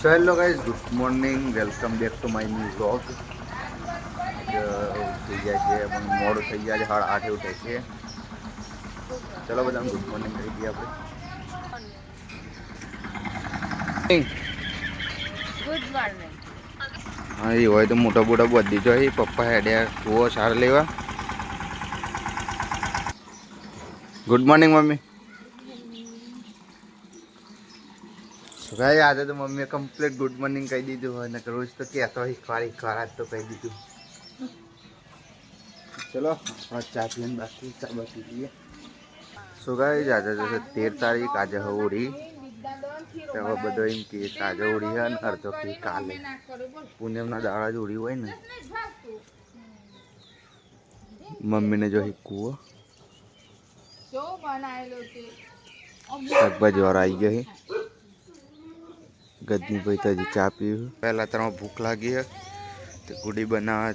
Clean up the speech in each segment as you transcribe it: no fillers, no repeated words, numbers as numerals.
So hello guys, good morning. Welcome back to my new vlog. થઈ ગયા છે પણ મોડું થઈ ગયા છે, 8:30 ઉઠે છે. ચલો બધા ગુડ મોર્નિંગ કહી દઈએ આપણે. Good morning. હા એ હોય તો મોટા મોટા બધી જોઈએ પપ્પા હેડ્યા કૂવો સાર લેવા. Good morning mummy. ભાઈ આજે તો મમ્મીએ કમ્પ્લીટ ગુડ મોર્નિંગ કહી દીધું હોય ને રોજ તો કહેતો હોય ખવાર આજ તો કહી દીધું. ચલો ચા પીને બાકી ચા બાકી પીએ. સો ગાઈસ આજે જશે 13 તારીખ, આજે હોળી. હવે બધો એમ કે આજે હોળી છે ને અડધો કે કાલે પૂનમના દાડા જ હોળી હોય ને. મમ્મીને જો કૂવો શાકભાજી વાળા આવી ગયા છે. ગદની ભાઈ તો હજી ચા પીવું. પહેલાં તો ભૂખ લાગી છે તો ગુડી બનાવવા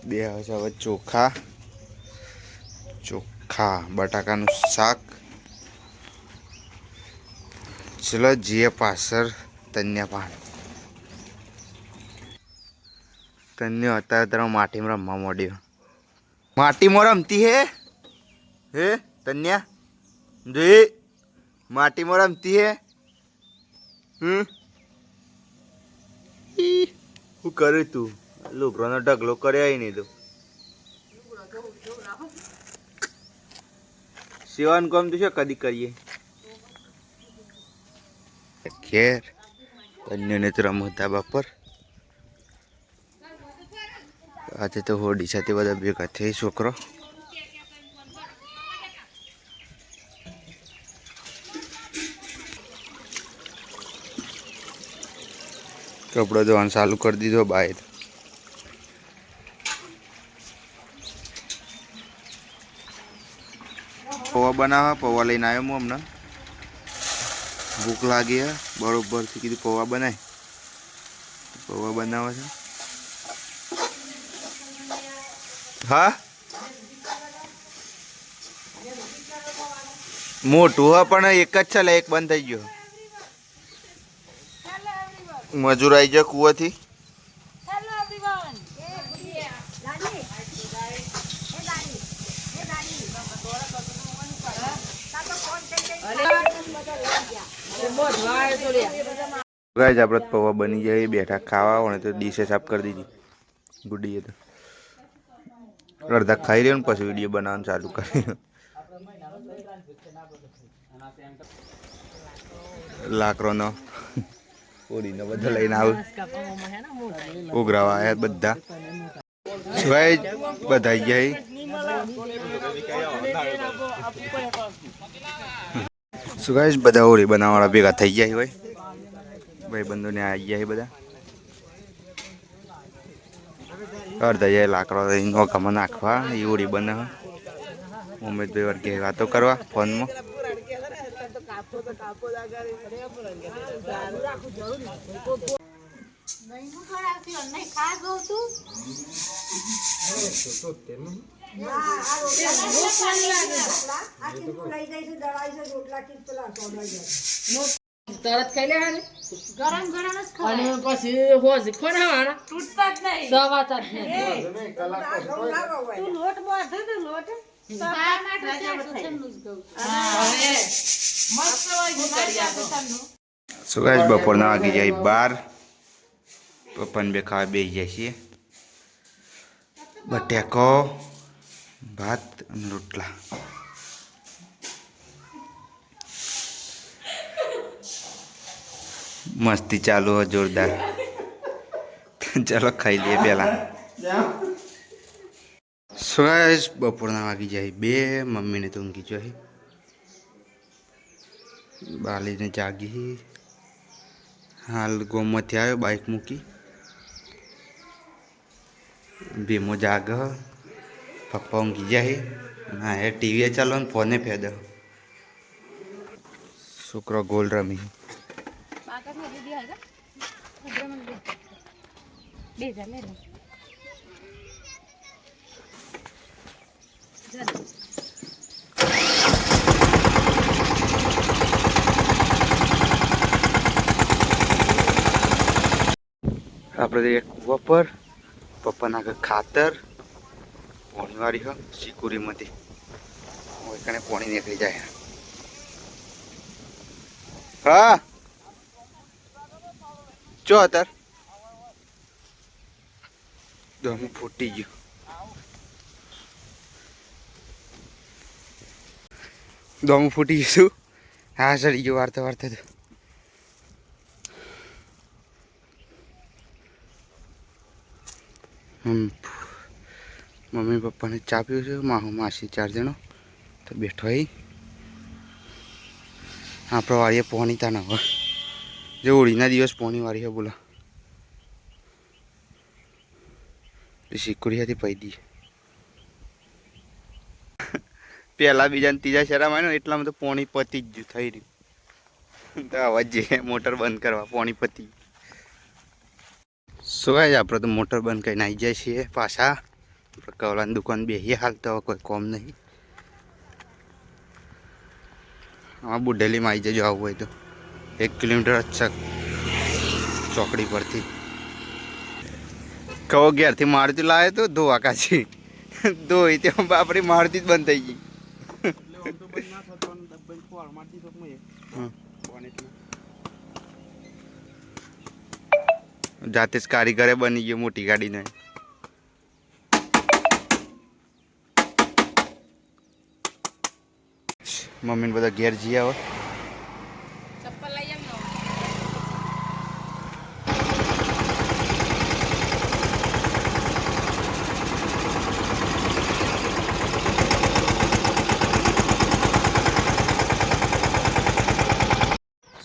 બે હશે. હવે ચોખા બટાકાનું શાક. ચલો જીએ પાછળ તન્યા પાન. તન્યો અત્યારે માટીમાં રમવા માંડ્યો. માટીમાં રમતી હે તન્યા જોઈ માટીમાં રમતી હે. શું કર્યું તું? લુગડોનો ઢગલો કર્યા નહીં તું. સેવાનું કામ તો છે કદી કરીએ ખેર. અન્યને તો રમતા બાપર. આજે તો હોડી સાથે બધા ભેગા થઈ છોકરો. કપડો ધોવાનું ચાલુ કરી દીધો બહાર. પૌવા બનાવવા પૌવા લઈને આવ્યો હું હમણાં. ભૂખ લાગી હે બરોબરથી કીધું પૌવા બનાય. પૌવા બનાવે છે. હા મોટું હા પણ એક જ છે એક બંધ થઈ ગયો. મજૂર આવી જાય કૂવાથી. ગાઈસ આપણે પૌવા બની જાય બેઠા ખાવા હોય તો ડીશે સાફ કરી દીધી ગુડીએ તો. અડધા ખાઈ રહ્યો ને પછી વિડીયો બનાવવાનું ચાલુ કરી. લાકડોનો ઓડીનો બધો લઈને આવું ઉઘરાવા આવ્યા બધા. ભાઈ બધા ગયા શું ગાઈસ બધા હોળી બનાવવાળા ભેગા થઈ ગયા હોય. ભાઈ બંધોને આવી ગયા બધા. અડધા જાય લાકડો નોખામાં નાખવા એ હોળી બનાવે. ઉમેદભાઈ વર્ગે વાતો કરવા ફોનમાં. તરત ખાઈ લે ગરમ ગરમ જ ખાય અને પછી હોજ ખોરાવાના તૂટતા જ નહીં દવાતા જ નહીં. તું લોટ બાંધે તો લોટ શું ગાઈસ બપોરના વાગી જાય 12. પપ્પાને બે ખાવા બેસી જાય છીએ. બટેકો ભાત અને રોટલા. મસ્તી ચાલુ હોય જોરદાર. ચાલો ખાઈ લઈએ પેલા. શું ગાઈસ બપોરના વાગી જાય 2. મમ્મીને તો ઊંઘી જાય. બાલીને જાગી હાલ ગોમમાંથી આવ્યો બાઇક મૂકી. ભીમો જાગ પપ્પા ઊંઘી જાય. ના એ ટીવી ચાલો ને ફોને ફેદો. છોકરો ગોલ રમી. આપણે એક કૂવા પર પપ્પાના આગળ ખાતર પાણી વાળી હોય સિકુરીમાંથી કને પાણી નીકળી જાય. હા ચો અત્યારે દમ ફૂટી ગયું. દમ ફૂટી ગયું. હા સડી ગયું વાર્તા વાર્તા તો. મમ્મી પપ્પાને ચા પીવું છે. માસી 4 જણો તો બેઠો અહીં આપણે વાળીએ પોણી તા ના હોય જે હોળીના દિવસ પોણી વાળી બોલો સિકુરી હતી પૈ દી પહેલા બીજા ત્રીજા શેરામાં આવ્યો ને એટલામાં તો પોણી પતી જ થઈ રહ્યું તો અવાજ જે મોટર બંધ કરવા પોણી પતી. શું કાંઈ આપણે તો મોટર બંધ કરીને આવી જાય છીએ પાછા કવલાની દુકાન બેસીએ. હાલ તો કોઈ કોમ નહીં. હા બુઢેલીમાં આવી જજો આવવું હોય તો 1 કિલોમીટર જ છે ચોકડી પરથી. કહો ઘેરથી મારુતિ લાવે તો ધોવા કાચી ધોઈ ત્યાં બાપરી મારુતિ જ બંધ થઈ ગઈ. જાતે જ કારીગરે બની ગયો મોટી ગાડીને. મમ્મીને બધા ઘેર જઈ આવે.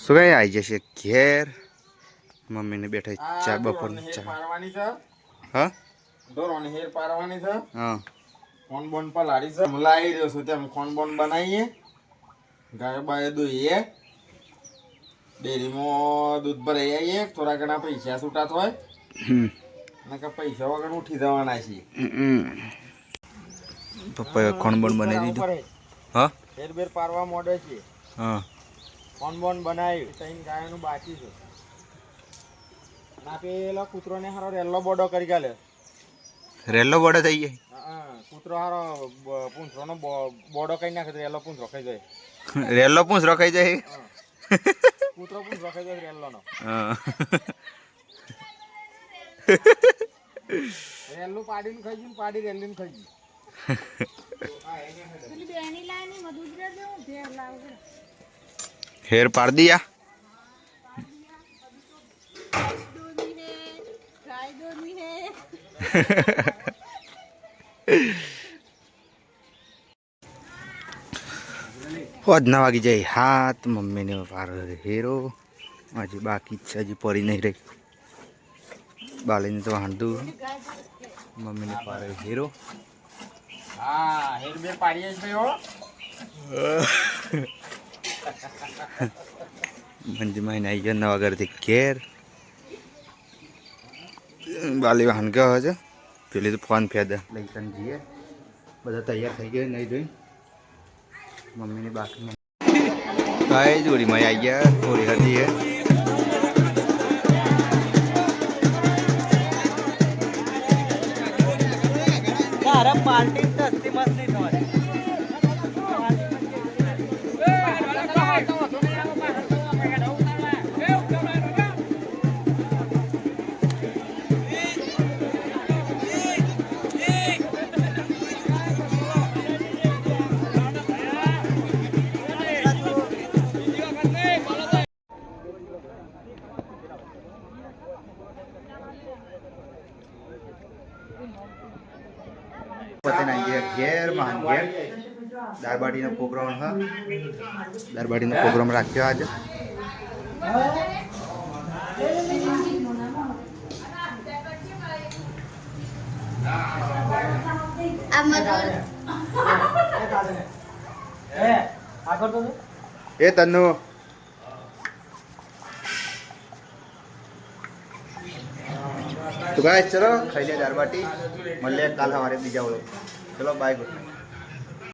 શું કઈ આવી જશે ઘેર. મમ્મીને બેઠા ચા બપોરની ચા પારવાની છે. હા દોરોની હેર પારવાની છે. હા કોણ બોન પલાળી છે. લાવી રહ્યો છું તેમ કોણ બોન બનાવીએ ગાય બાય દોઈએ ડેરીમાં દૂધ ભરાઈ આવીએ. થોડા ઘણા પૈસા છૂટા હોય નકર પૈસા વગર ઉઠી જવાના છે. પપ્પાએ કોણ બોન બનાવી દીધું. હા હેર બેર પારવા મોડે છે. હા કોણ બોન બનાવ્યું 3 ગાયનું બાકી છે. ના પેલો કૂતરો ને હારો રેલ્લો બોડો કરી ગાલે. રેલ્લો બોડો થઈ જાય. કૂતરો હારો પૂંછરો બોડો કઈ નાખે તો રેલ્લો પૂંછરો ખાઈ જાય. રેલ્લો પૂંછરો ખાઈ જાય. કૂતરો પૂંછરો ખાઈ જાય રેલ્લો નો. રેલ્લું પાડીને ખાઈ ગયું પાડી રેલ્લીને ખાઈ ગયું. હેર પાડ દિયા. ના વાગી જાય હાથ. મમ્મીને પાર હેરો હજી બાકી છે. હજી પડી નહીં રહી. બાલીને તો હાંધું. મમ્મીને પાર હેરો. હા હેર બેર પાડીએ છે હો. મંજી મહિને આવી ગયા નવા ઘરથી ઘેર. બાલી વાહન ગયો છે. પેલી તો ફોન ફેદ લઈ કન જઈએ. બધા તૈયાર થઈ ગયા નહીં જોઈ. મમ્મીની બાકી કાંઈ જોડીમાં આવી ગયા. થોડી હતી એ પાર્ટી દસ્તી મત નહીં થવાની. ઘેર મહાન ઘેર દાળબાટીનો પ્રોગ્રામ હા. દાળબાટીનો પ્રોગ્રામ રાખ્યો આજે. એ તન્નુ તો ગાઈસ ચલો ખાઈ લે દાળબાટી. મળીએ કાલ સવારે બીજા ઓળો. ચલો બાય ગુડ નાઇટ.